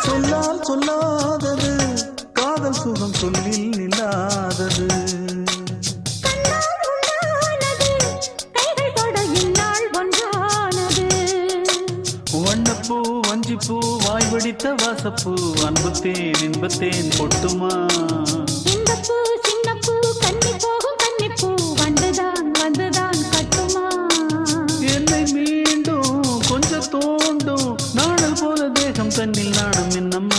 சொல்லால் சொல்லாதது காதல் சுகம் சொல்லில் நில்லாதது. வண்ணப்பூ வஞ்சிப்பூ வாய் வடித்த வாசப்பூ அன்புத்தேன் இன்பத்தேன் பொட்டுமா. இந்த பூ சின்ன பூ கன்னி போகும் கன்னிப்பூ வந்துதான் வந்துதான் கட்டுமா. என்னை மீண்டும் கொஞ்சம் தோண்டும் நாடல் போல தேகம் தன்னில் நாணம் என்னம்மா.